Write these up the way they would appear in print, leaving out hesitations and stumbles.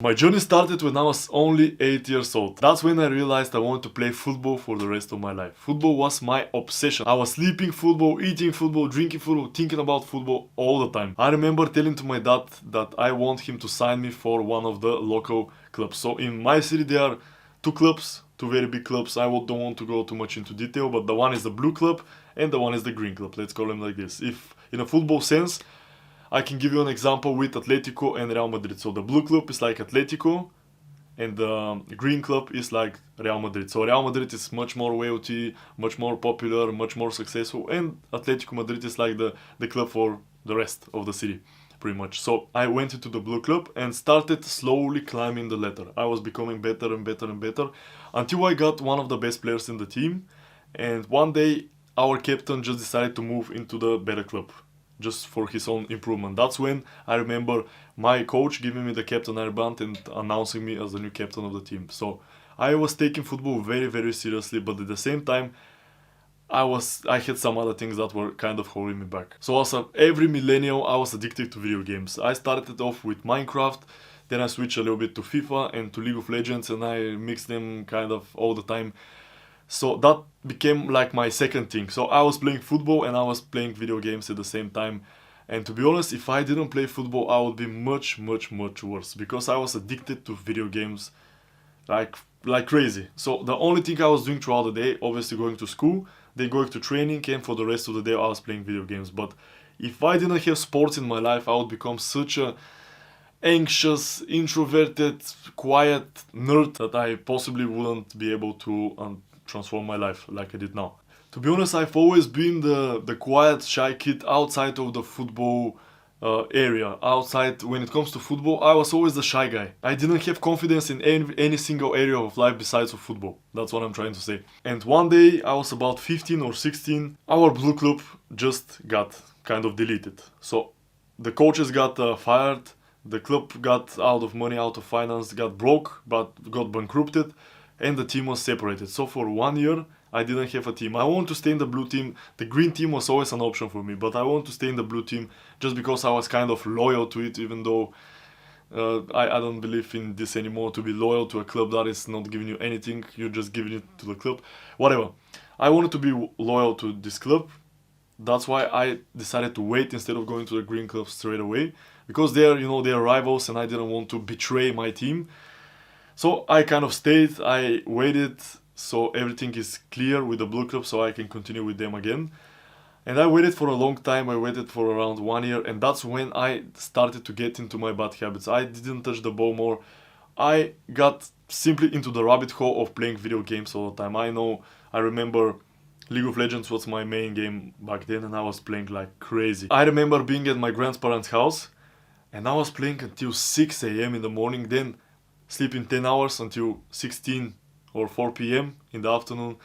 My journey started when I was only 8 years old. That's when I realized I wanted to play football for the rest of my life. Football was my obsession. I was sleeping football, eating football, drinking football, thinking about football all the time. I remember telling to my dad that I want him to sign me for one of the local clubs. So in my city there are two clubs, two very big clubs. I don't want to go too much into detail, but the one is the blue club and the one is the green club. Let's call them like this. If in a football sense, I can give you an example with Atletico and Real Madrid. So the blue club is like Atletico and the green club is like Real Madrid. So Real Madrid is much more wealthy, much more popular, much more successful, and Atletico Madrid is like the club for the rest of the city, pretty much. So I went into the blue club and started slowly climbing the ladder. I was becoming better and better and better until I got one of the best players in the team. And one day our captain just decided to move into the better club, just for his own improvement. That's when I remember my coach giving me the captain airband and announcing me as the new captain of the team. So I was taking football very, very seriously, but at the same time, I had some other things that were kind of holding me back. So as every millennial, I was addicted to video games. I started off with Minecraft, then I switched a little bit to FIFA and to League of Legends, and I mixed them kind of all the time. So that became like my second thing. So I was playing football and I was playing video games at the same time. And to be honest, if I didn't play football, I would be much, much, much worse, because I was addicted to video games like crazy. So the only thing I was doing throughout the day, obviously going to school, then going to training, and for the rest of the day I was playing video games. But if I didn't have sports in my life, I would become such a anxious, introverted, quiet nerd that I possibly wouldn't be able to transform my life like I did now. To be honest, I've always been the quiet, shy kid outside of the football area. Outside, when it comes to football, I was always the shy guy. I didn't have confidence in any single area of life besides of football. That's what I'm trying to say. And one day, I was about 15 or 16, our blue club just got kind of deleted. So the coaches got fired, the club got out of money, out of finance, got broke, but got bankrupted, and the team was separated. So for 1 year, I didn't have a team. I want to stay in the blue team. The green team was always an option for me, but I want to stay in the blue team just because I was kind of loyal to it, even though I don't believe in this anymore, to be loyal to a club that is not giving you anything. You're just giving it to the club. Whatever. I wanted to be loyal to this club. That's why I decided to wait instead of going to the green club straight away, because they're rivals and I didn't want to betray my team. So I kind of stayed, I waited, so everything is clear with the blue club so I can continue with them again. And I waited for a long time, I waited for around 1 year, and that's when I started to get into my bad habits. I didn't touch the ball more. I got simply into the rabbit hole of playing video games all the time. I remember League of Legends was my main game back then and I was playing like crazy. I remember being at my grandparents' house and I was playing until 6 a.m. in the morning, then sleeping 10 hours until 16 or 4 p.m. in the afternoon,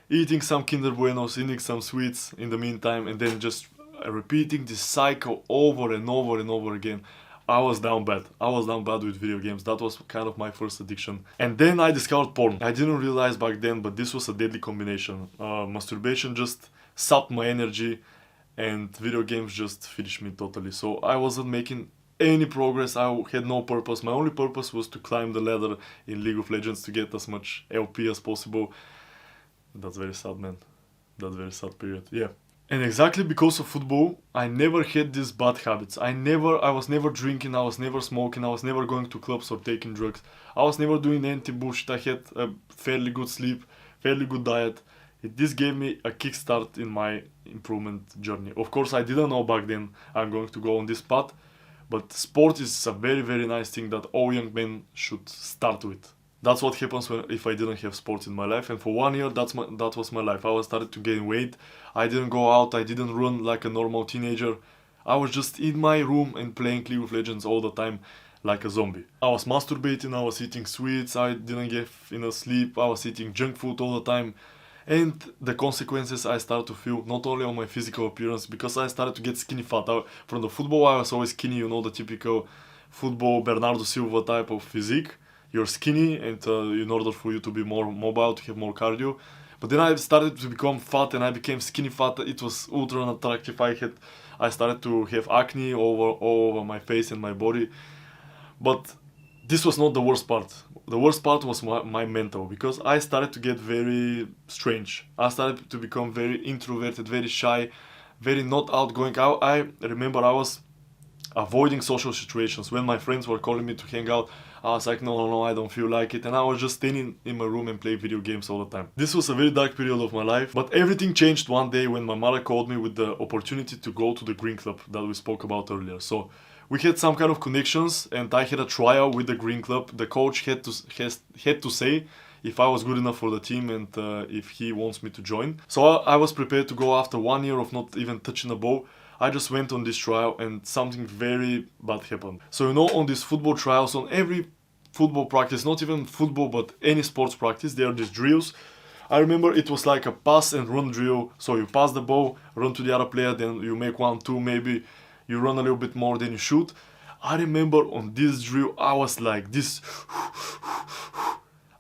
eating some Kinder Buenos, eating some sweets in the meantime, and then just repeating this cycle over and over and over again. I was down bad. I was down bad with video games. That was kind of my first addiction. And then I discovered porn. I didn't realize back then, but this was a deadly combination. Masturbation just sapped my energy and video games just finished me totally. So I wasn't making any progress. I had no purpose. My only purpose was to climb the ladder in League of Legends to get as much LP as possible. That's very sad, man. That's very sad period. Yeah. And exactly because of football, I never had these bad habits. I was never drinking, I was never smoking, I was never going to clubs or taking drugs. I was never doing any bullshit. I had a fairly good sleep, fairly good diet. This gave me a kickstart in my improvement journey. Of course, I didn't know back then I'm going to go on this path, but sport is a very, very nice thing that all young men should start with. That's what happens if I didn't have sports in my life. And for 1 year, that was my life. I was started to gain weight. I didn't go out. I didn't run like a normal teenager. I was just in my room and playing League of Legends all the time like a zombie. I was masturbating. I was eating sweets. I didn't get enough sleep. I was eating junk food all the time. And the consequences I started to feel not only on my physical appearance, because I started to get skinny fat. From the football, I was always skinny, the typical football Bernardo Silva type of physique. You're skinny, and in order for you to be more mobile, to have more cardio. But then I started to become fat and I became skinny fat. It was ultra unattractive. I started to have acne all over my face and my body. But This was not the worst part. The worst part was my mental, because I started to get very strange. I started to become very introverted, very shy, very not outgoing. I remember I was avoiding social situations. When my friends were calling me to hang out, I was like, no, no, no, I don't feel like it. And I was just staying in my room and play video games all the time. This was a very dark period of my life, but everything changed one day when my mother called me with the opportunity to go to the Green Club that we spoke about earlier. So we had some kind of connections, and I had a trial with the Green Club. The coach had to say if I was good enough for the team and if he wants me to join. So I was prepared to go. After 1 year of not even touching a ball, I just went on this trial and something very bad happened. So on these football trials, on every football practice, not even football but any sports practice, there are these drills. I remember it was like a pass and run drill. So you pass the ball, run to the other player, then you make 1-2, maybe you run a little bit more, then you shoot. I remember on this drill I was like this.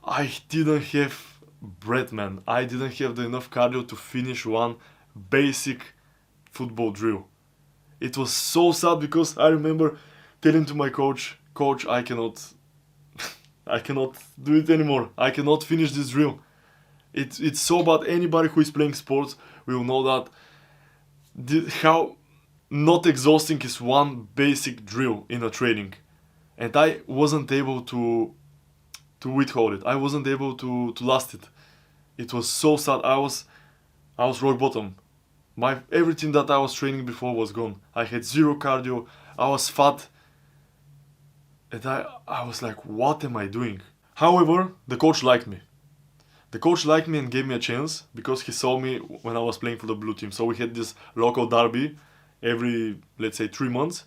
I didn't have breath, man. I didn't have enough cardio to finish one basic football drill. It was so sad, because I remember telling to my coach, I cannot do it anymore. I cannot finish this drill. It's so bad. Anybody who is playing sports will know that how not exhausting is one basic drill in a training. And I wasn't able to withhold it. I wasn't able to last it. It was so sad. I was rock bottom. Everything that I was training before was gone. I had zero cardio. I was fat. And I was like, what am I doing? However, the coach liked me. The coach liked me and gave me a chance, because he saw me when I was playing for the blue team. So we had this local derby every, let's say, 3 months.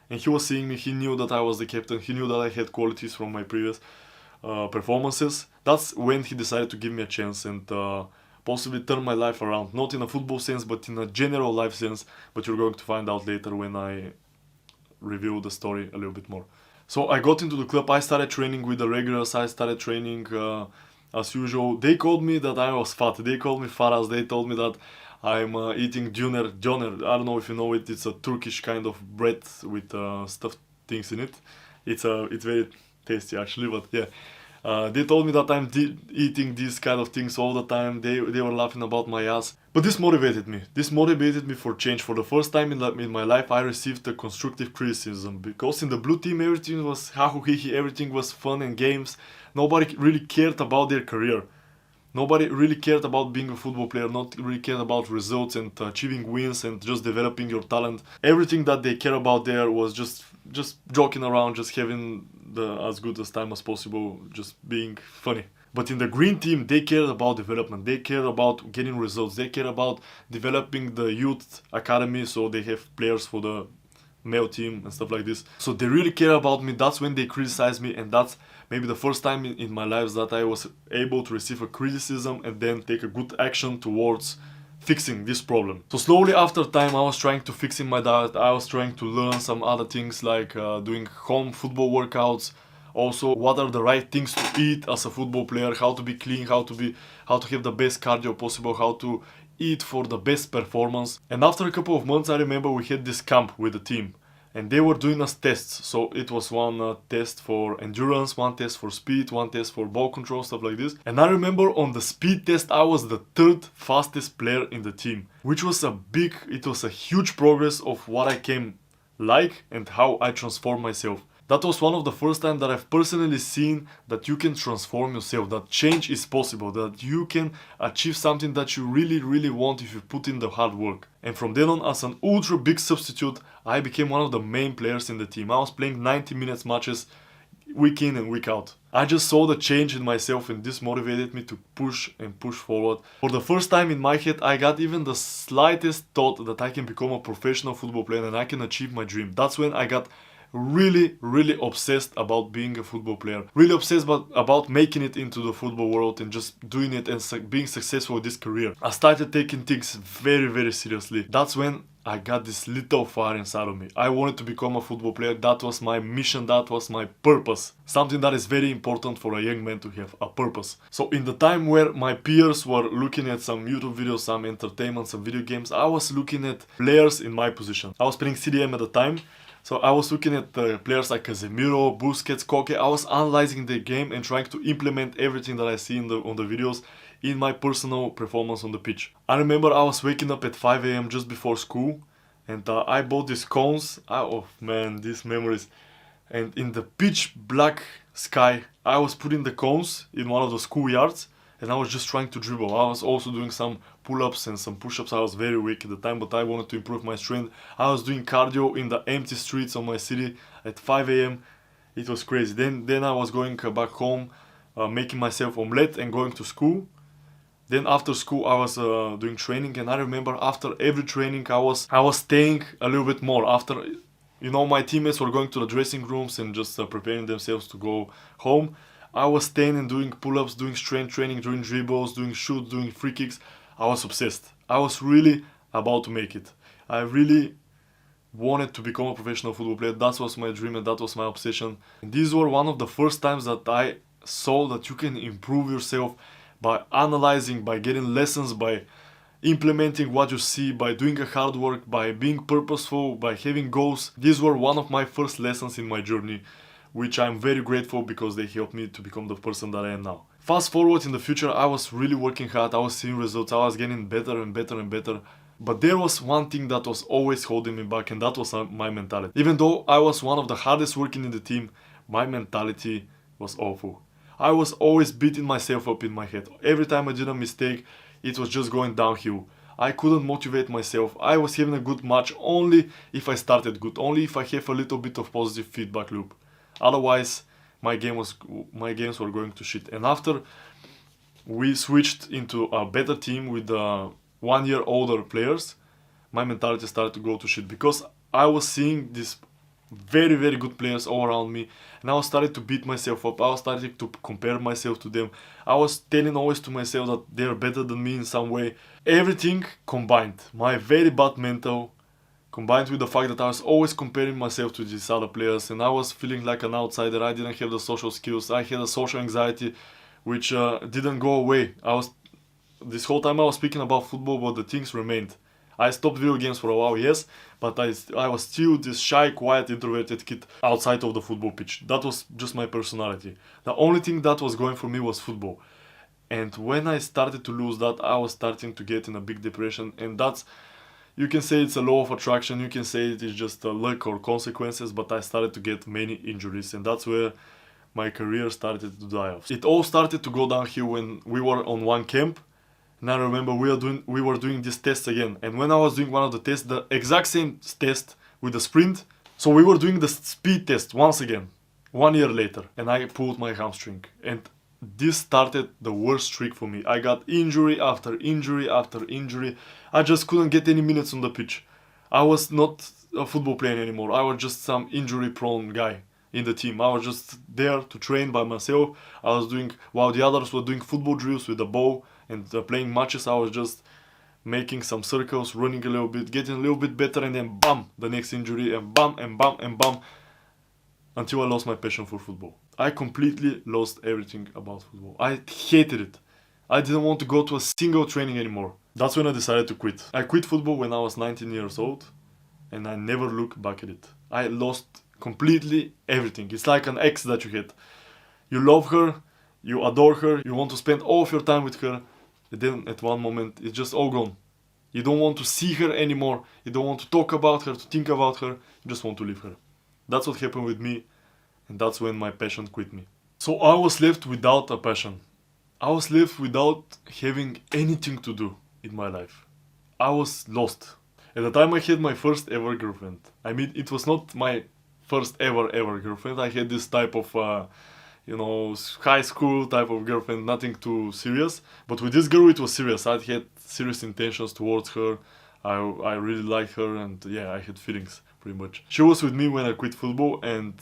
And he was seeing me. He knew that I was the captain. He knew that I had qualities from my previous performances. That's when he decided to give me a chance and possibly turn my life around. Not in a football sense, but in a general life sense. But you're going to find out later when I reveal the story a little bit more. So I got into the club. I started training with the regulars. I started training as usual. They called me that I was fat. They called me faras. They told me that I'm eating döner. I don't know if you know it. It's a Turkish kind of bread with stuffed things in it. It's very tasty actually, but yeah. They told me that I'm eating these kind of things all the time. They were laughing about my ass. But this motivated me. This motivated me for change. For the first time in my life, I received a constructive criticism. Because in the blue team, everything was ha-hoo-hee-hee, everything was fun and games. Nobody really cared about their career. Nobody really cared about being a football player, not really cared about results and achieving wins and just developing your talent. Everything that they care about there was just joking around, just having as good as time as possible, just being funny. But in the green team, they cared about development. They cared about getting results. They cared about developing the youth academy, so they have players for the male team and stuff like this. So they really care about me. That's when they criticize me, and that's maybe the first time in my life that I was able to receive a criticism and then take a good action towards fixing this problem. So slowly after time, I was trying to fix in my diet. I was trying to learn some other things like doing home football workouts. Also, what are the right things to eat as a football player, how to be clean, how to have the best cardio possible, how to eat for the best performance. And after a couple of months, I remember we had this camp with the team. And they were doing us tests. So it was one test for endurance, one test for speed, one test for ball control, stuff like this. And I remember on the speed test, I was the third fastest player in the team, which was it was a huge progress of what I came like and how I transformed myself. That was one of the first time that I've personally seen that you can transform yourself, that change is possible, that you can achieve something that you really, really want if you put in the hard work. And from then on, as an ultra big substitute, I became one of the main players in the team. I was playing 90 minutes matches week in and week out. I just saw the change in myself, and this motivated me to push and push forward. For the first time in my head, I got even the slightest thought that I can become a professional football player and I can achieve my dream. That's when I got really, really obsessed about being a football player. Really obsessed about making it into the football world and just doing it and being successful in this career. I started taking things very, very seriously. That's when I got this little fire inside of me. I wanted to become a football player. That was my mission. That was my purpose. Something that is very important for a young man to have, a purpose. So in the time where my peers were looking at some YouTube videos, some entertainment, some video games, I was looking at players in my position. I was playing CDM at the time. So I was looking at players like Casemiro, Busquets, Koke. I was analyzing the game and trying to implement everything that I see on the videos in my personal performance on the pitch. I remember I was waking up at 5 a.m. just before school, and I bought these cones. Oh man, these memories. And in the pitch black sky, I was putting the cones in one of the schoolyards, and I was just trying to dribble. I was also doing some pull-ups and some push-ups. I was very weak at the time, but I wanted to improve my strength. I was doing cardio in the empty streets of my city at 5 a.m. It was crazy. Then I was going back home, making myself omelette and going to school. Then after school I was doing training, and I remember after every training I was staying a little bit more. After, you know, my teammates were going to the dressing rooms and just preparing themselves to go home, I was staying and doing pull-ups, doing strength training, doing dribbles, doing shoots, doing free kicks. I was obsessed. I was really about to make it. I really wanted to become a professional football player. That was my dream and that was my obsession. And these were one of the first times that I saw that you can improve yourself by analyzing, by getting lessons, by implementing what you see, by doing a hard work, by being purposeful, by having goals. These were one of my first lessons in my journey, which I'm very grateful because they helped me to become the person that I am now. Fast forward in the future, I was really working hard, I was seeing results, I was getting better and better and better. But there was one thing that was always holding me back, and that was my mentality. Even though I was one of the hardest working in the team, my mentality was awful. I was always beating myself up in my head. Every time I did a mistake, it was just going downhill. I couldn't motivate myself. I was having a good match only if I started good, only if I have a little bit of positive feedback loop. Otherwise, my games were going to shit. And after we switched into a better team with 1 year older players, my mentality started to go to shit because I was seeing these very, very good players all around me, and I was starting to beat myself up. I was starting to compare myself to them. I was telling always to myself that they're better than me in some way. Everything combined, my very bad mental, combined with the fact that I was always comparing myself to these other players, and I was feeling like an outsider. I didn't have the social skills. I had a social anxiety which didn't go away. This whole time I was speaking about football, but the things remained. I stopped video games for a while, yes, but I was still this shy, quiet, introverted kid outside of the football pitch. That was just my personality. The only thing that was going for me was football. And when I started to lose that, I was starting to get in a big depression, and that's, you can say it's a law of attraction, you can say it is just a luck or consequences, but I started to get many injuries, and that's where my career started to die off. It all started to go downhill when we were on one camp. And I remember we were doing this test again, and when I was doing one of the tests, the exact same test with the sprint, so we were doing the speed test once again, 1 year later, and I pulled my hamstring, and this started the worst streak for me. I got injury after injury after injury. I just couldn't get any minutes on the pitch. I was not a football player anymore. I was just some injury prone guy in the team. I was just there to train by myself. I was doing, while the others were doing football drills with the ball and playing matches, I was just making some circles, running a little bit, getting a little bit better, and then bam, the next injury, and bam, and bam, and bam, until I lost my passion for football. I completely lost everything about football. I hated it. I didn't want to go to a single training anymore. That's when I decided to quit. I quit football when I was 19 years old, and I never looked back at it. I lost completely everything. It's like an ex that you had. You love her, you adore her, you want to spend all of your time with her, and then at one moment it's just all gone. You don't want to see her anymore, you don't want to talk about her, to think about her, you just want to leave her. That's what happened with me, and that's when my passion quit me. So I was left without a passion. I was left without having anything to do in my life. I was lost. At the time I had my first ever girlfriend. I mean, it was not my first ever girlfriend. I had this type of high school type of girlfriend, nothing too serious. But with this girl it was serious. I had serious intentions towards her. I really liked her, and yeah, I had feelings pretty much. She was with me when I quit football, and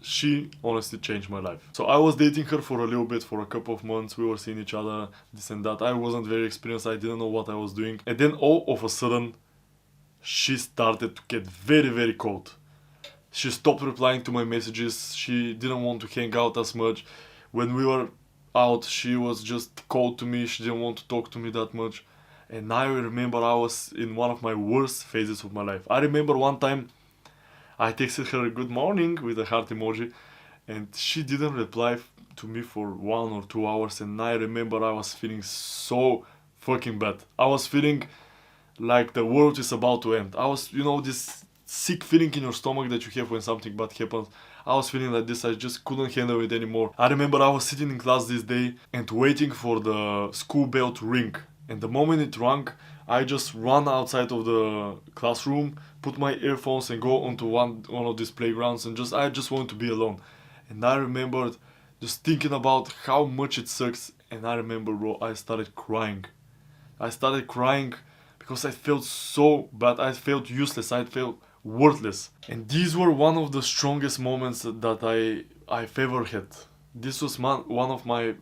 she honestly changed my life. So I was dating her for a little bit, for a couple of months. We were seeing each other, this and that. I wasn't very experienced, I didn't know what I was doing. And then all of a sudden, she started to get very, very cold. She stopped replying to my messages. She didn't want to hang out as much. When we were out, she was just cold to me. She didn't want to talk to me that much. And I remember I was in one of my worst phases of my life. I remember one time I texted her good morning with a heart emoji, and she didn't reply to me for 1 or 2 hours. And I remember I was feeling so fucking bad. I was feeling like the world is about to end. I was, this sick feeling in your stomach that you have when something bad happens. I was feeling like this. I just couldn't handle it anymore. I remember I was sitting in class this day and waiting for the school bell to ring. And the moment it rang, I just ran outside of the classroom, put my earphones and go onto one of these playgrounds, and I just wanted to be alone. And I remembered just thinking about how much it sucks. And I remember, bro, I started crying. I started crying because I felt so bad. I felt useless. I felt worthless. And these were one of the strongest moments that I've ever had. This was one of my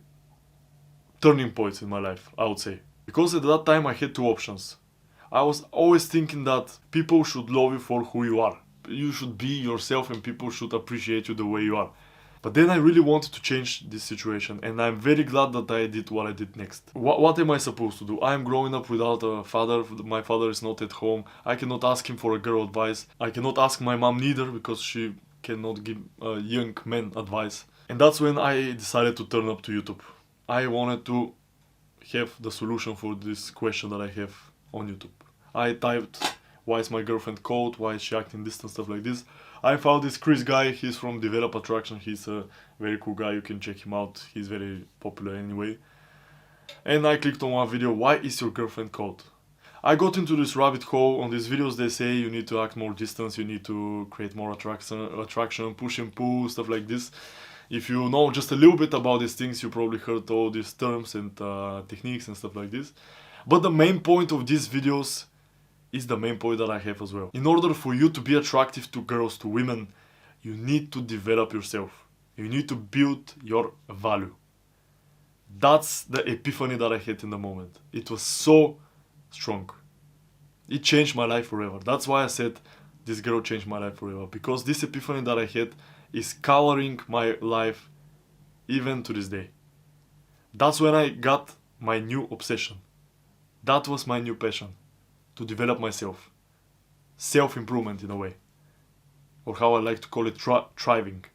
turning points in my life, I would say. Because at that time I had two options. I was always thinking that people should love you for who you are. You should be yourself and people should appreciate you the way you are. But then I really wanted to change this situation, and I'm very glad that I did what I did next. What am I supposed to do? I'm growing up without a father. My father is not at home. I cannot ask him for a girl advice. I cannot ask my mom neither because she cannot give a young man advice. And that's when I decided to turn up to YouTube. I wanted to have the solution for this question that I have on YouTube. I typed, why is my girlfriend cold? Why is she acting distant? Stuff like this. I found this Chris guy. He's from Develop Attraction. He's a very cool guy. You can check him out. He's very popular anyway. And I clicked on one video. Why is your girlfriend cold? I got into this rabbit hole. On these videos they say you need to act more distance. You need to create more attraction, push and pull, stuff like this. If you know just a little bit about these things, you probably heard all these terms and techniques and stuff like this. But the main point of these videos is the main point that I have as well. In order for you to be attractive to girls, to women, you need to develop yourself. You need to build your value. That's the epiphany that I had in the moment. It was so strong. It changed my life forever. That's why I said this girl changed my life forever. Because this epiphany that I had is coloring my life even to this day. That's when I got my new obsession. That was my new passion. To develop myself. Self-improvement in a way. Or how I like to call it, thriving.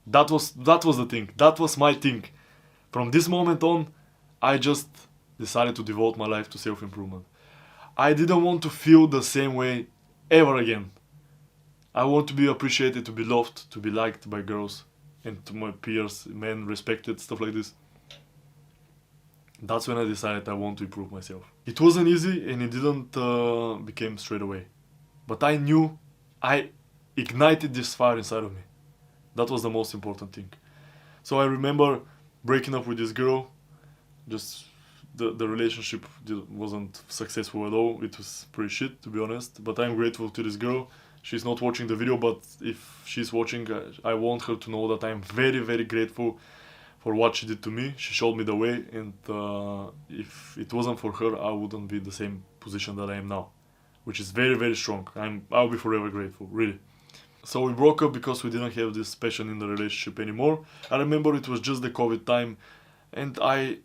That was the thing. That was my thing. From this moment on, I just decided to devote my life to self-improvement. I didn't want to feel the same way ever again. I want to be appreciated, to be loved, to be liked by girls and to my peers, men, respected, stuff like this. That's when I decided I want to improve myself. It wasn't easy and it didn't become straight away. But I knew I ignited this fire inside of me. That was the most important thing. So I remember breaking up with this girl. Just the relationship wasn't successful at all. It was pretty shit, to be honest. But I'm grateful to this girl. She's not watching the video, but if she's watching, I want her to know that I'm very, very grateful for what she did to me. She showed me the way, and if it wasn't for her, I wouldn't be in the same position that I am now, which is very, very strong. I'll be forever grateful, really. So we broke up because we didn't have this passion in the relationship anymore. I remember it was just the COVID time, and I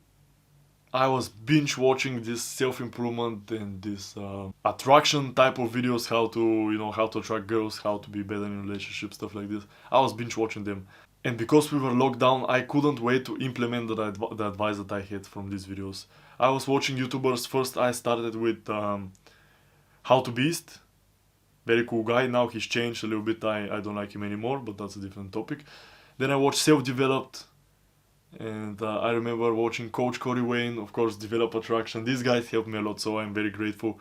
was binge watching this self-improvement and this attraction type of videos, how to attract girls, how to be better in relationships, stuff like this. I was binge watching them. And because we were locked down, I couldn't wait to implement the advice that I had from these videos. I was watching YouTubers. First I started with How to Beast. Very cool guy. Now he's changed a little bit. I don't like him anymore, but that's a different topic. Then I watched Self-Developed. And I remember watching Coach Corey Wayne, of course, Develop Attraction. These guys helped me a lot, so I'm very grateful.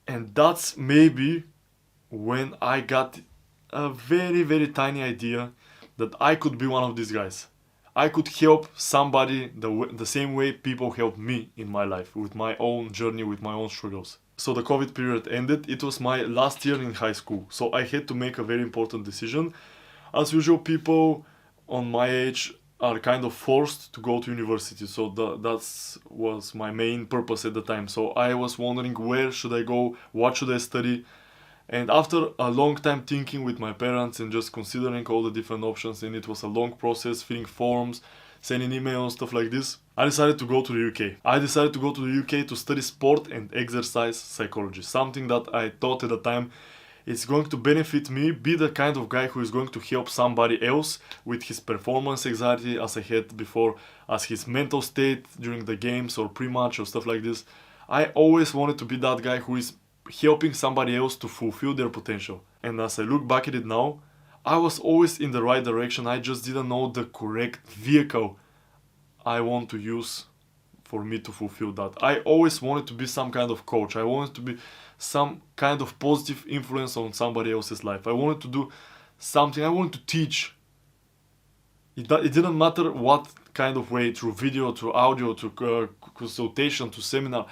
And that's maybe when I got a very, very tiny idea that I could be one of these guys. I could help somebody the same way people helped me in my life, with my own journey, with my own struggles. So the COVID period ended. It was my last year in high school. So I had to make a very important decision. As usual, people on my age are kind of forced to go to university. So that was my main purpose at the time. So I was wondering, where should I go? What should I study? And after a long time thinking with my parents and just considering all the different options, and it was a long process, filling forms, sending emails, stuff like this, I decided to go to the UK. I decided to go to the UK to study sport and exercise psychology, something that I thought at the time it's going to benefit me, be the kind of guy who is going to help somebody else with his performance anxiety, as I had before, as his mental state during the games or pre-match or stuff like this. I always wanted to be that guy who is helping somebody else to fulfill their potential. And as I look back at it now, I was always in the right direction. I just didn't know the correct vehicle I want to use for me to fulfill that. I always wanted to be some kind of coach. I wanted to be some kind of positive influence on somebody else's life. I wanted to do something. I wanted to teach. It didn't matter what kind of way, through video, through audio, through consultation, to seminar.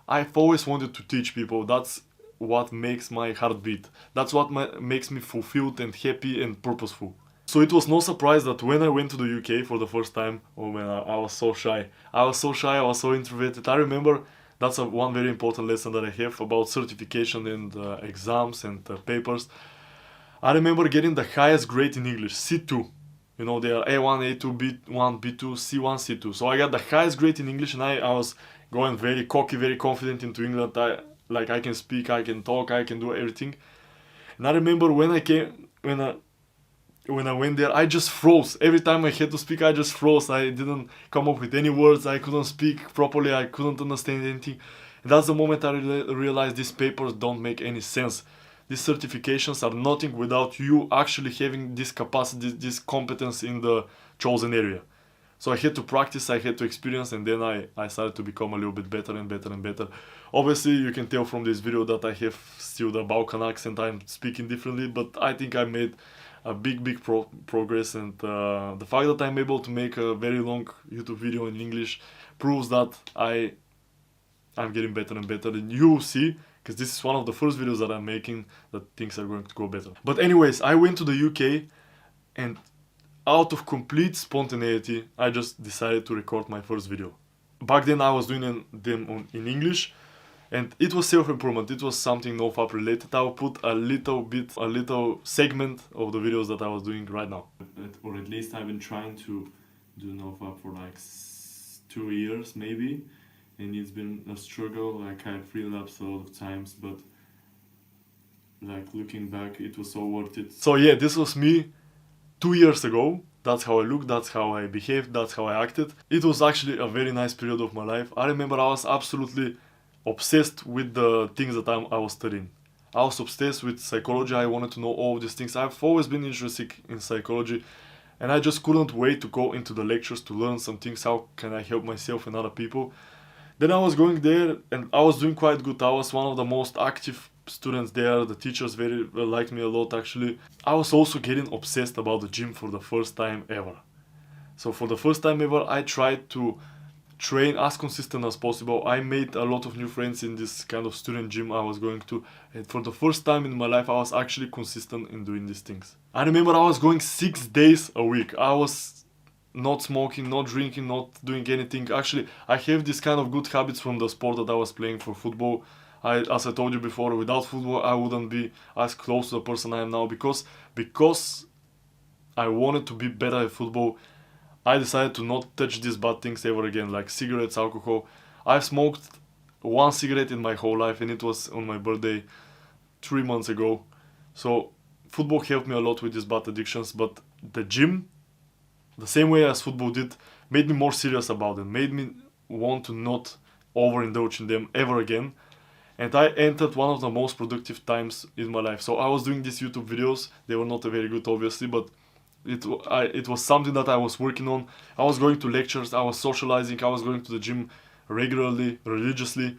I've always wanted to teach people. That's what makes my heart beat. That's what makes me fulfilled and happy and purposeful. So it was no surprise that when I went to the UK for the first time, oh man, I was so shy. I was so introverted. I remember that's one very important lesson that I have about certification and exams and papers. I remember getting the highest grade in English, C2. You know, they are A1, A2, B1, B2, C1, C2. So I got the highest grade in English, and I was going very cocky, very confident into England. I can speak, I can talk, I can do everything. And I remember when I went there, I just froze. Every time I had to speak, I just froze. I didn't come up with any words. I couldn't speak properly. I couldn't understand anything. And that's the moment I realized these papers don't make any sense. These certifications are nothing without you actually having this capacity, this competence in the chosen area. So I had to practice, I had to experience, and then I started to become a little bit better and better and better. Obviously, you can tell from this video that I have still the Balkan accent. I'm speaking differently, but I think I made a big progress, and the fact that I'm able to make a very long YouTube video in English proves that I'm getting better and better, and you will see, because this is one of the first videos that I'm making, that things are going to go better. But anyways, I went to the UK, and out of complete spontaneity, I just decided to record my first video. Back then I was doing them in English, and it was self-improvement. It was something NoFap related. I will put a little segment of the videos that I was doing right now. Or at least I've been trying to do NoFap for like 2 years maybe, and it's been a struggle. Like I've relapsed a lot of times, but like looking back, it was so worth it. So yeah, this was me 2 years ago. That's how I looked, that's how I behaved, that's how I acted. It was actually a very nice period of my life. I remember I was absolutely obsessed with the things that I was studying. I was obsessed with psychology. I wanted to know all these things. I've always been interested in psychology, and I just couldn't wait to go into the lectures to learn some things. How can I help myself and other people? Then I was going there, and I was doing quite good. I was one of the most active students there. The teachers very liked me a lot, actually. I was also getting obsessed about the gym for the first time ever. So for the first time ever, I tried to train as consistent as possible. I made a lot of new friends in this kind of student gym I was going to, and for the first time in my life I was actually consistent in doing these things. I remember I was going 6 days a week. I was not smoking, not drinking, not doing anything. Actually, I have this kind of good habits from the sport that I was playing for football. As I told you before, without football I wouldn't be as close to the person I am now, because I wanted to be better at football. I decided to not touch these bad things ever again, like cigarettes, alcohol. I've smoked 1 cigarette in my whole life, and it was on my birthday 3 months ago. So football helped me a lot with these bad addictions, but the gym, the same way as football did, made me more serious about them, made me want to not overindulge in them ever again. And I entered one of the most productive times in my life. So I was doing these YouTube videos. They were not very good, obviously, but it was something that I was working on. I was going to lectures, I was socializing, I was going to the gym regularly, religiously.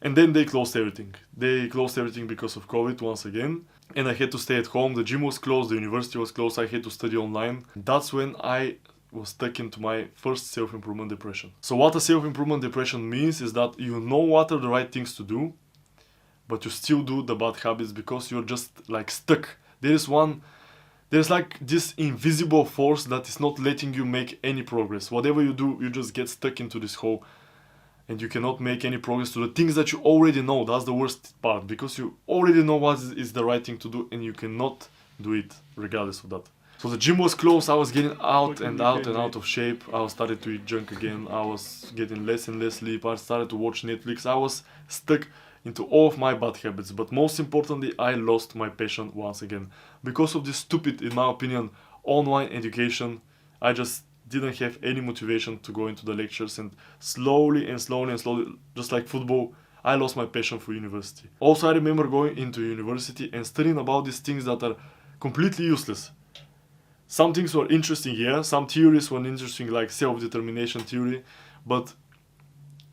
And then they closed everything. They closed everything because of COVID once again. And I had to stay at home. The gym was closed, the university was closed, I had to study online. That's when I was stuck into my first self-improvement depression. So what a self-improvement depression means is that you know what are the right things to do, but you still do the bad habits because you're just like stuck. There's like this invisible force that is not letting you make any progress. Whatever you do, you just get stuck into this hole, and you cannot make any progress to the things that you already know. That's the worst part, because you already know what is the right thing to do, and you cannot do it regardless of that. So the gym was closed, I was getting out of shape, I started to eat junk again, I was getting less and less sleep, I started to watch Netflix, I was stuck into all of my bad habits. But most importantly, I lost my passion once again. Because of this stupid, in my opinion, online education, I just didn't have any motivation to go into the lectures, and slowly, just like football, I lost my passion for university. Also, I remember going into university and studying about these things that are completely useless. Some things were interesting, yeah, some theories were interesting, like self-determination theory, but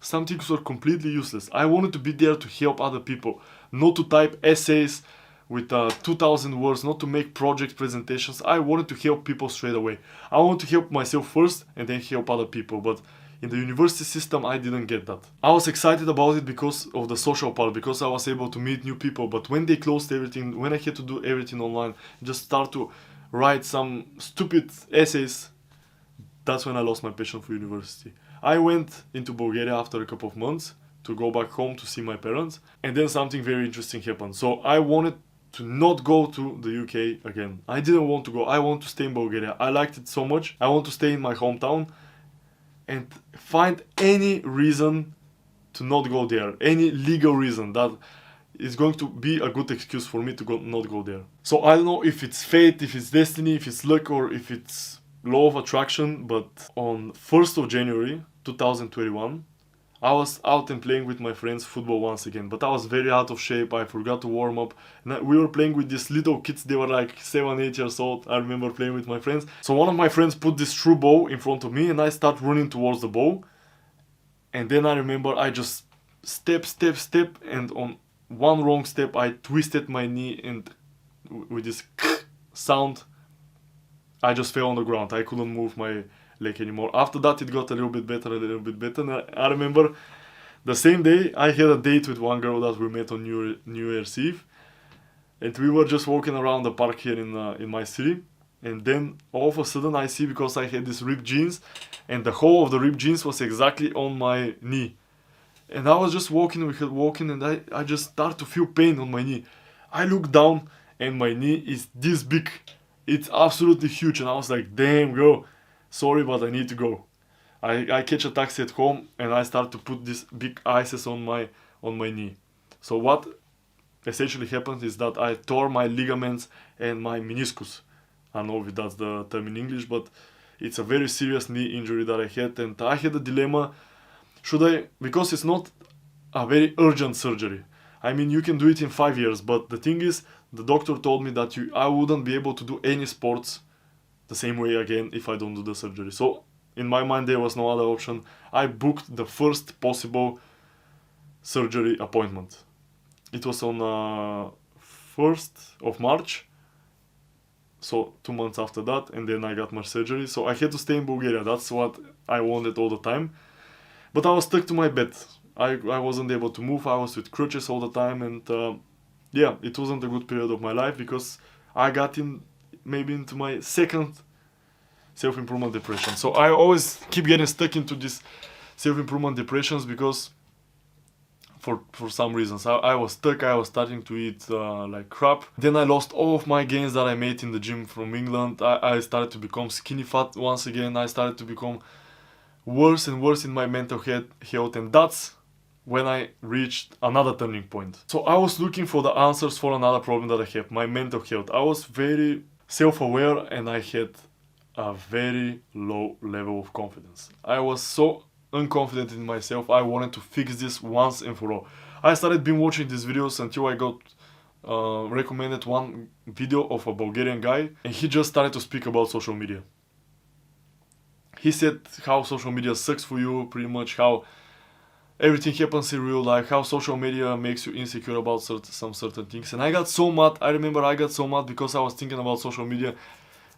some things were completely useless. I wanted to be there to help other people, not to type essays with 2,000 words, not to make project presentations. I wanted to help people straight away. I wanted to help myself first and then help other people, but in the university system I didn't get that. I was excited about it because of the social part, because I was able to meet new people, but when they closed everything, when I had to do everything online, just start to write some stupid essays, that's when I lost my passion for university. I went into Bulgaria after a couple of months to go back home to see my parents, and then something very interesting happened. So I wanted to not go to the UK again. I didn't want to go. I want to stay in Bulgaria. I liked it so much. I want to stay in my hometown and find any reason to not go there. Any legal reason that is going to be a good excuse for me to not go there. So I don't know if it's fate, if it's destiny, if it's luck, or if it's law of attraction, but on 1st of January 2021, I was out and playing with my friends football once again, but I was very out of shape. I forgot to warm up. And we were playing with these little kids, they were like 7-8 years old. I remember playing with my friends. So one of my friends put this through ball in front of me and I start running towards the ball. And then I remember I just step, and on one wrong step I twisted my knee, and with this sound I just fell on the ground. I couldn't move my leg anymore. After that it got a little bit better. And I remember the same day I had a date with one girl that we met on New Year's Eve, and we were just walking around the park here in my city, and then all of a sudden I see, because I had these ripped jeans and the hole of the ripped jeans was exactly on my knee, and I was just walking and I just start to feel pain on my knee. I look down and my knee is this big. It's absolutely huge, and I was like, damn girl, sorry, but I need to go. I catch a taxi at home and I start to put these big ices on my knee. So what essentially happened is that I tore my ligaments and my meniscus. I don't know if that's the term in English, but it's a very serious knee injury that I had, and I had a dilemma. Should I, because it's not a very urgent surgery. I mean, you can do it in 5 years, but the thing is, the doctor told me that I wouldn't be able to do any sports the same way again if I don't do the surgery. So in my mind there was no other option. I booked the first possible surgery appointment. It was on 1st of March, so 2 months after that, and then I got my surgery. So I had to stay in Bulgaria. That's what I wanted all the time, but I was stuck to my bed. I wasn't able to move. I was with crutches all the time, and yeah, it wasn't a good period of my life, because I got maybe into my second self-improvement depression. So I always keep getting stuck into these self-improvement depressions, because for some reasons I was stuck. I was starting to eat like crap. Then I lost all of my gains that I made in the gym from England. I started to become skinny fat once again. I started to become worse and worse in my mental health, and that's when I reached another turning point. So I was looking for the answers for another problem that I have, my mental health. I was very self-aware and I had a very low level of confidence. I was so unconfident in myself. I wanted to fix this once and for all. I started binge watching these videos until I got recommended one video of a Bulgarian guy, and he just started to speak about social media. He said how social media sucks for you, pretty much how everything happens in real life, how social media makes you insecure about some certain things. And I got so mad. I remember I got so mad because I was thinking about social media.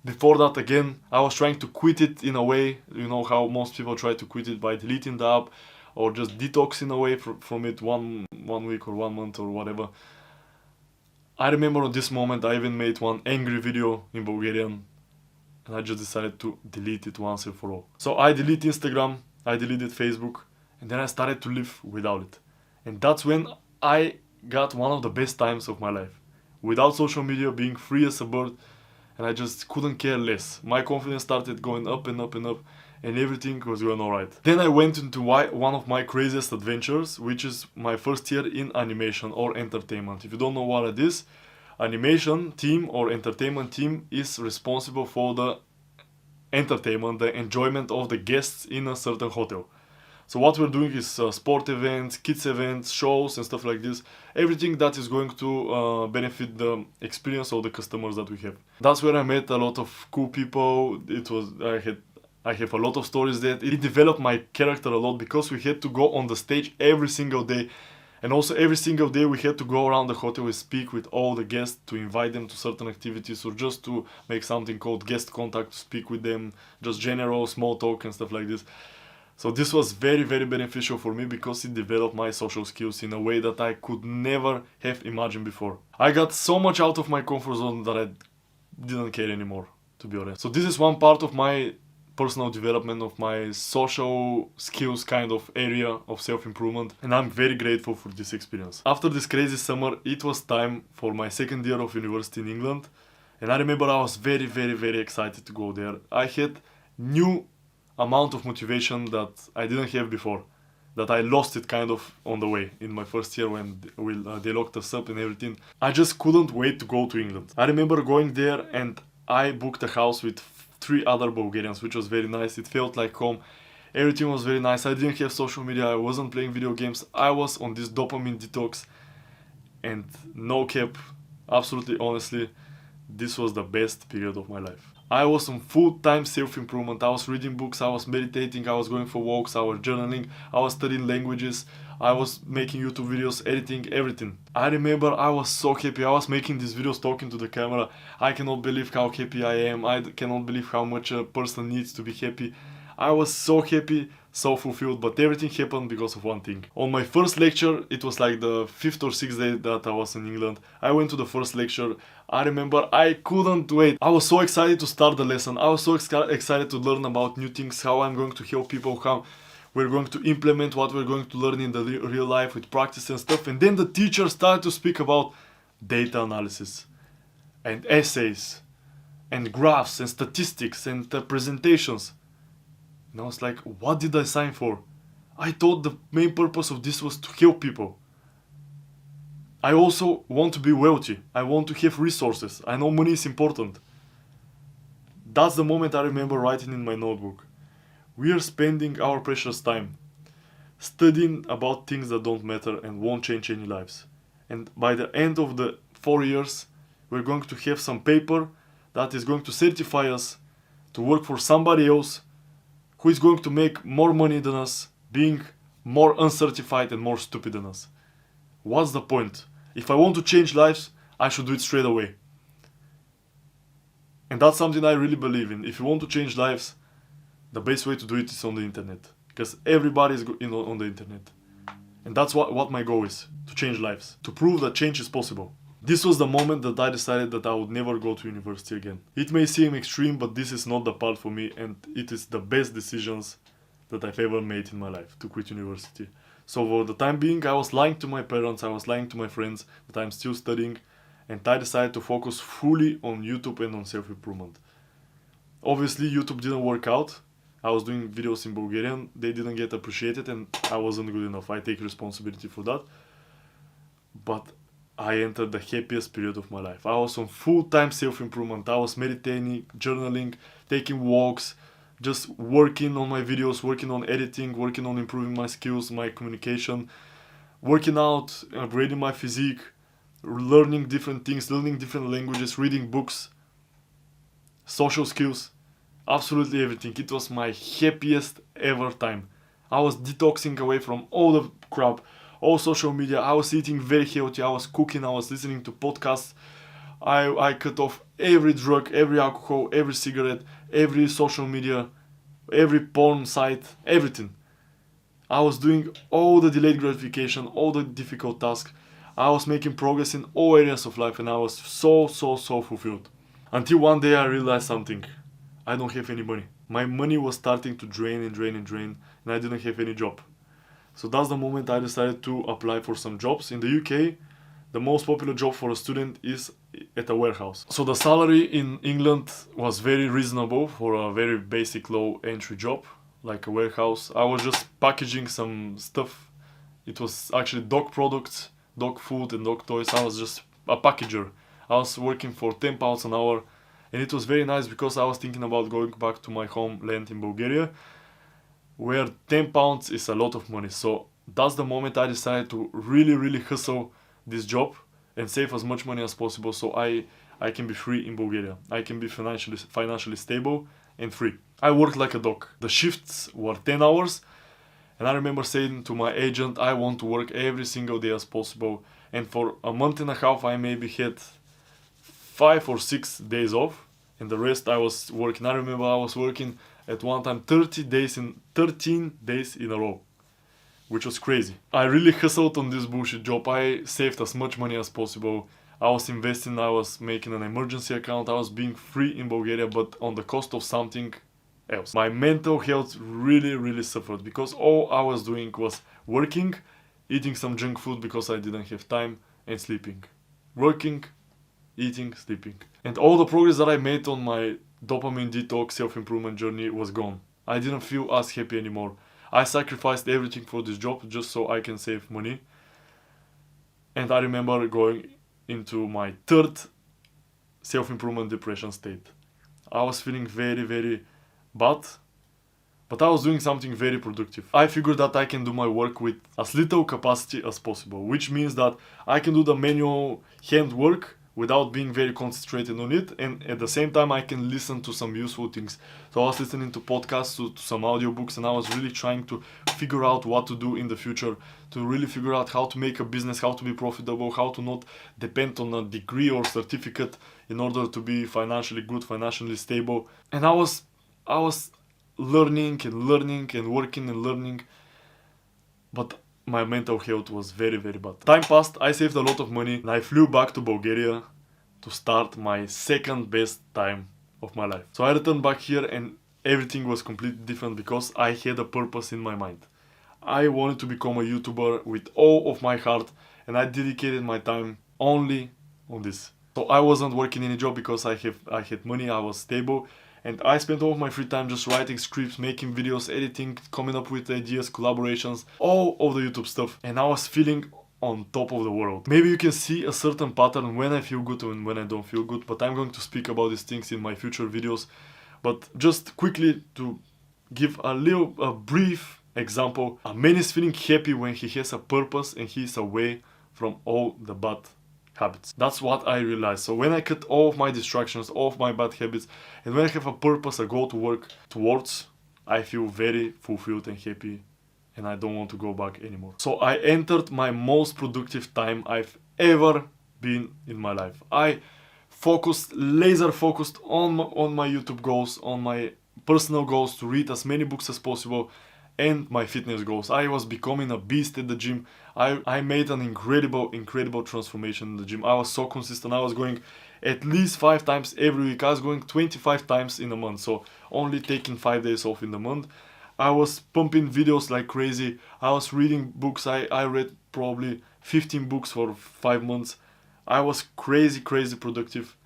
Before that, again, I was trying to quit it in a way. You know how most people try to quit it by deleting the app or just detoxing away from it one week or 1 month or whatever. I remember at this moment I even made one angry video in Bulgarian, and I just decided to delete it once and for all. So I deleted Instagram, I deleted Facebook, and then I started to live without it. And that's when I got one of the best times of my life. Without social media, being free as a bird, and I just couldn't care less. My confidence started going up and up and up, and everything was going alright. Then I went into one of my craziest adventures, which is my first year in animation or entertainment. If you don't know what it is, animation team or entertainment team is responsible for the entertainment, the enjoyment of the guests in a certain hotel. So what we're doing is sport events, kids events, shows and stuff like this. Everything that is going to benefit the experience of the customers that we have. That's where I met a lot of cool people. I have a lot of stories there. It developed my character a lot because we had to go on the stage every single day. And also every single day we had to go around the hotel and speak with all the guests to invite them to certain activities or just to make something called guest contact, to speak with them, just general small talk and stuff like this. So this was very, very beneficial for me because it developed my social skills in a way that I could never have imagined before. I got so much out of my comfort zone that I didn't care anymore, to be honest. So this is one part of my personal development, of my social skills kind of area of self-improvement, and I'm very grateful for this experience. After this crazy summer, it was time for my second year of university in England, and I remember I was very, very, very excited to go there. I had new amount of motivation that I didn't have before, that I lost it kind of on the way in my first year when they locked us up and everything. I just couldn't wait to go to England. I remember going there and I booked a house with 3 other Bulgarians, which was very nice. It felt like home. Everything was very nice. I didn't have social media. I wasn't playing video games. I was on this dopamine detox, and no cap, absolutely honestly, this was the best period of my life. I was on full-time self-improvement. I was reading books, I was meditating, I was going for walks, I was journaling, I was studying languages, I was making YouTube videos, editing, everything. I remember I was so happy. I was making these videos talking to the camera. I cannot believe how happy I am. I cannot believe how much a person needs to be happy. I was so happy, so fulfilled, but everything happened because of one thing. On my first lecture, it was like the 5th or 6th day that I was in England. I went to the first lecture. I remember I couldn't wait. I was so excited to start the lesson. I was so excited to learn about new things, how I'm going to help people, how we're going to implement what we're going to learn in the real life with practice and stuff. And then the teacher started to speak about data analysis and essays and graphs and statistics and presentations. And I was like, what did I sign for? I thought the main purpose of this was to help people. I also want to be wealthy. I want to have resources. I know money is important. That's the moment I remember writing in my notebook. We are spending our precious time studying about things that don't matter and won't change any lives. And by the end of the 4 years, we're going to have some paper that is going to certify us to work for somebody else who is going to make more money than us, being more uncertified and more stupid than us. What's the point? If I want to change lives, I should do it straight away. And that's something I really believe in. If you want to change lives, the best way to do it is on the internet. Because everybody is on the internet. And that's what my goal is, to change lives, to prove that change is possible. This was the moment that I decided that I would never go to university again. It may seem extreme, but this is not the part for me, and it is the best decisions that I've ever made in my life, to quit university. So for the time being, I was lying to my parents, I was lying to my friends that I'm still studying, and I decided to focus fully on YouTube and on self-improvement. Obviously, YouTube didn't work out. I was doing videos in Bulgarian, they didn't get appreciated, and I wasn't good enough. I take responsibility for that. But I entered the happiest period of my life. I was on full-time self-improvement. I was meditating, journaling, taking walks, just working on my videos, working on editing, working on improving my skills, my communication, working out, upgrading my physique, learning different things, learning different languages, reading books, social skills, absolutely everything. It was my happiest ever time. I was detoxing away from all the crap, all social media. I was eating very healthy, I was cooking, I was listening to podcasts. I cut off every drug, every alcohol, every cigarette, every social media, every porn site, everything. I was doing all the delayed gratification, all the difficult tasks. I was making progress in all areas of life, and I was so fulfilled. Until one day I realized something. I don't have any money. My money was starting to drain, and I didn't have any job. So that's the moment I decided to apply for some jobs. In the UK, the most popular job for a student is at a warehouse. So the salary in England was very reasonable for a very basic low entry job, like a warehouse. I was just packaging some stuff. It was actually dog products, dog food and dog toys. I was just a packager. I was working for £10 an hour, and it was very nice because I was thinking about going back to my homeland in Bulgaria, where £10 is a lot of money. So that's the moment I decided to really hustle this job and save as much money as possible, so I can be free in Bulgaria. I can be financially stable and free. I worked like a dog. The shifts were 10 hours, and I remember saying to my agent, I want to work every single day as possible. And for a month and a half, I maybe had 5 or 6 days off, and the rest I was working. I remember I was working at one time 13 days in a row, which was crazy. I really hustled on this bullshit job. I saved as much money as possible. I was investing, I was making an emergency account, I was being free in Bulgaria, but on the cost of something else. My mental health really suffered because all I was doing was working, eating some junk food because I didn't have time, and sleeping. Working, eating, sleeping. And all the progress that I made on my dopamine detox self-improvement journey was gone. I didn't feel as happy anymore. I sacrificed everything for this job just so I can save money. And I remember going into my third self-improvement depression state. I was feeling very bad, but I was doing something very productive. I figured that I can do my work with as little capacity as possible, which means that I can do the manual hand work without being very concentrated on it, and at the same time I can listen to some useful things. So I was listening to podcasts, to some audiobooks, and I was really trying to figure out what to do in the future, to really figure out how to make a business, how to be profitable, how to not depend on a degree or certificate in order to be financially good, financially stable. And I was learning and working and learning, but my mental health was very bad. Time passed, I saved a lot of money, and I flew back to Bulgaria to start my second best time of my life. So I returned back here and everything was completely different because I had a purpose in my mind. I wanted to become a YouTuber with all of my heart, and I dedicated my time only on this. So I wasn't working any job because I had money, I was stable. And I spent all of my free time just writing scripts, making videos, editing, coming up with ideas, collaborations, all of the YouTube stuff. And I was feeling on top of the world. Maybe you can see a certain pattern when I feel good and when I don't feel good, but I'm going to speak about these things in my future videos. But just quickly to give a brief example, a man is feeling happy when he has a purpose and he is away from all the bad habits. That's what I realized. So when I cut all of my distractions, all of my bad habits, and when I have a purpose, a goal to work towards, I feel very fulfilled and happy, and I don't want to go back anymore. So I entered my most productive time I've ever been in my life. I laser focused on my YouTube goals, on my personal goals to read as many books as possible, and my fitness goals. I was becoming a beast at the gym. I made an incredible transformation in the gym. I was so consistent. I was going at least 5 times every week. I was going 25 times in a month, so only taking 5 days off in the month. I was pumping videos like crazy. I was reading books. I read probably 15 books for 5 months. I was crazy productive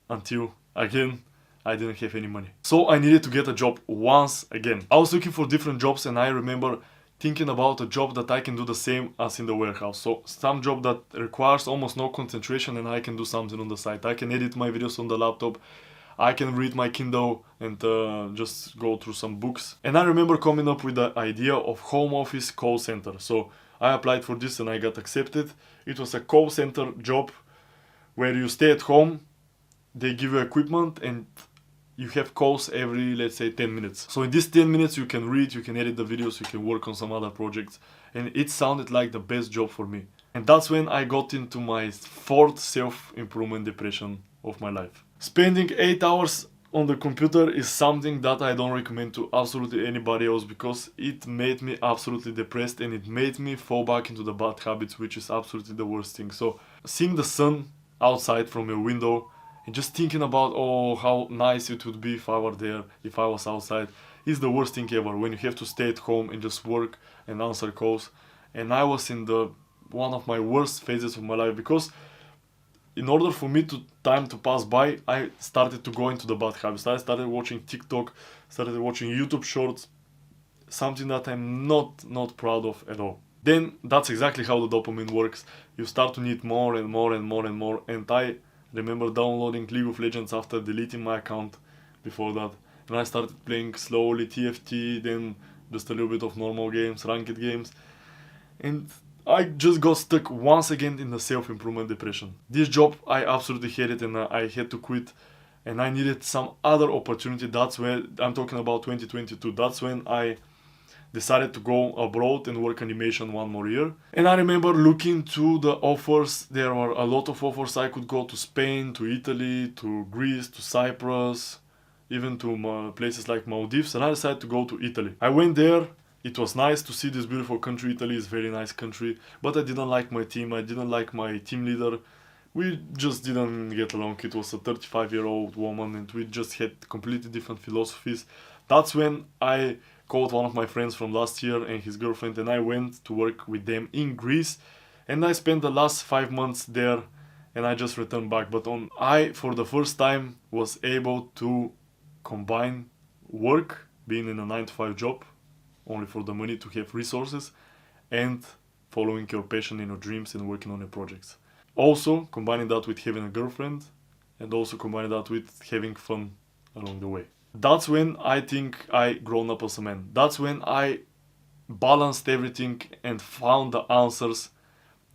until, again, I didn't have any money. So I needed to get a job once again. I was looking for different jobs, and I remember thinking about a job that I can do the same as in the warehouse. So some job that requires almost no concentration and I can do something on the side. I can edit my videos on the laptop. I can read my Kindle and just go through some books. And I remember coming up with the idea of home office call center. So I applied for this and I got accepted. It was a call center job where you stay at home, they give you equipment, and you have calls every, let's say, 10 minutes. So in these 10 minutes you can read, you can edit the videos, you can work on some other projects. And it sounded like the best job for me. And that's when I got into my fourth self-improvement depression of my life. Spending 8 hours on the computer is something that I don't recommend to absolutely anybody else, because it made me absolutely depressed and it made me fall back into the bad habits, which is absolutely the worst thing. So seeing the sun outside from your window and just thinking about, oh, how nice it would be if I were there, if I was outside, is the worst thing ever, when you have to stay at home and just work and answer calls. And I was in the one of my worst phases of my life, because in order for me to time to pass by, I started to go into the bad habits. I started watching TikTok, started watching YouTube shorts, something that I'm not proud of at all. Then that's exactly how the dopamine works. You start to need more and more and more and more. And I remember downloading League of Legends after deleting my account before that. And I started playing slowly TFT, then just a little bit of normal games, ranked games. And I just got stuck once again in the self-improvement depression. This job, I absolutely hated, and I had to quit. And I needed some other opportunity. That's where, I'm talking about 2022. That's when I decided to go abroad and work animation one more year. And I remember looking to the offers. There were a lot of offers. I could go to Spain, to Italy, to Greece, to Cyprus, even to places like Maldives. And I decided to go to Italy. I went there. It was nice to see this beautiful country. Italy is a very nice country. But I didn't like my team. I didn't like my team leader. We just didn't get along. It was a 35-year-old woman and we just had completely different philosophies. That's when I called one of my friends from last year and his girlfriend, and I went to work with them in Greece. And I spent the last 5 months there and I just returned back. But I, for the first time, was able to combine work, being in a 9-to-5 job, only for the money, to have resources, and following your passion and your dreams and working on your projects. Also, combining that with having a girlfriend, and also combining that with having fun along the way. That's when I think I grown up as a man. That's when I balanced everything and found the answers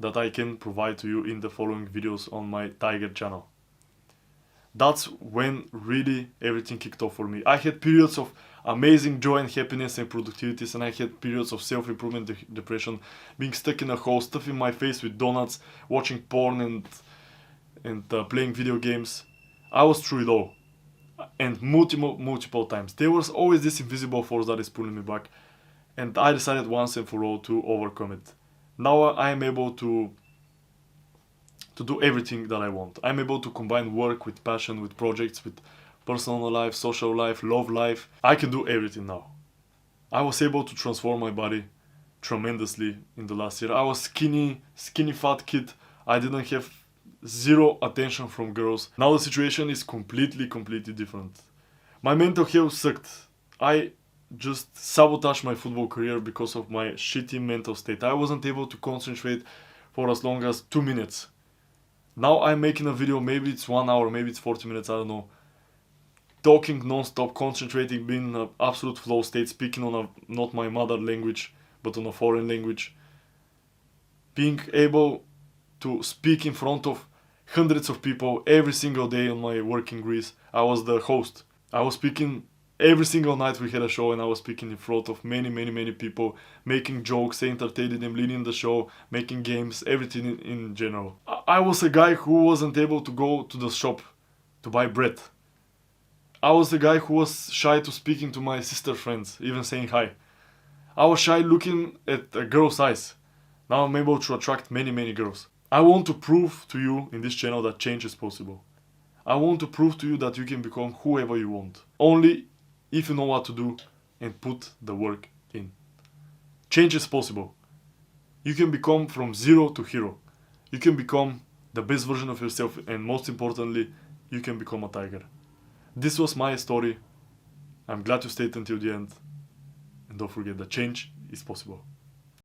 that I can provide to you in the following videos on my Tiger channel. That's when really everything kicked off for me. I had periods of amazing joy and happiness and productivities, and I had periods of self-improvement, depression, being stuck in a hole, stuffing my face with donuts, watching porn and playing video games. I was through it all. And multiple times. There was always this invisible force that is pulling me back. And I decided once and for all to overcome it. Now I am able to do everything that I want. I'm able to combine work with passion, with projects, with personal life, social life, love life. I can do everything now. I was able to transform my body tremendously in the last year. I was skinny fat kid. I didn't have zero attention from girls. Now the situation is completely different. My mental health sucked. I just sabotaged my football career because of my shitty mental state. I wasn't able to concentrate for as long as 2 minutes. Now I'm making a video, maybe it's 1 hour, maybe it's 40 minutes, I don't know. Talking non-stop, concentrating, being in an absolute flow state, speaking on not my mother language, but on a foreign language. Being able to speak in front of hundreds of people every single day on my work in Greece. I was the host. I was speaking every single night we had a show, and I was speaking in front of many people, making jokes, entertaining them, leading the show, making games, everything in general. I was a guy who wasn't able to go to the shop to buy bread. I was the guy who was shy to speaking to my sister friends, even saying hi. I was shy looking at a girl's eyes. Now I'm able to attract many girls. I want to prove to you in this channel that change is possible. I want to prove to you that you can become whoever you want. Only if you know what to do and put the work in. Change is possible. You can become from zero to hero. You can become the best version of yourself, and most importantly, you can become a tiger. This was my story. I'm glad you stayed until the end. And don't forget that change is possible.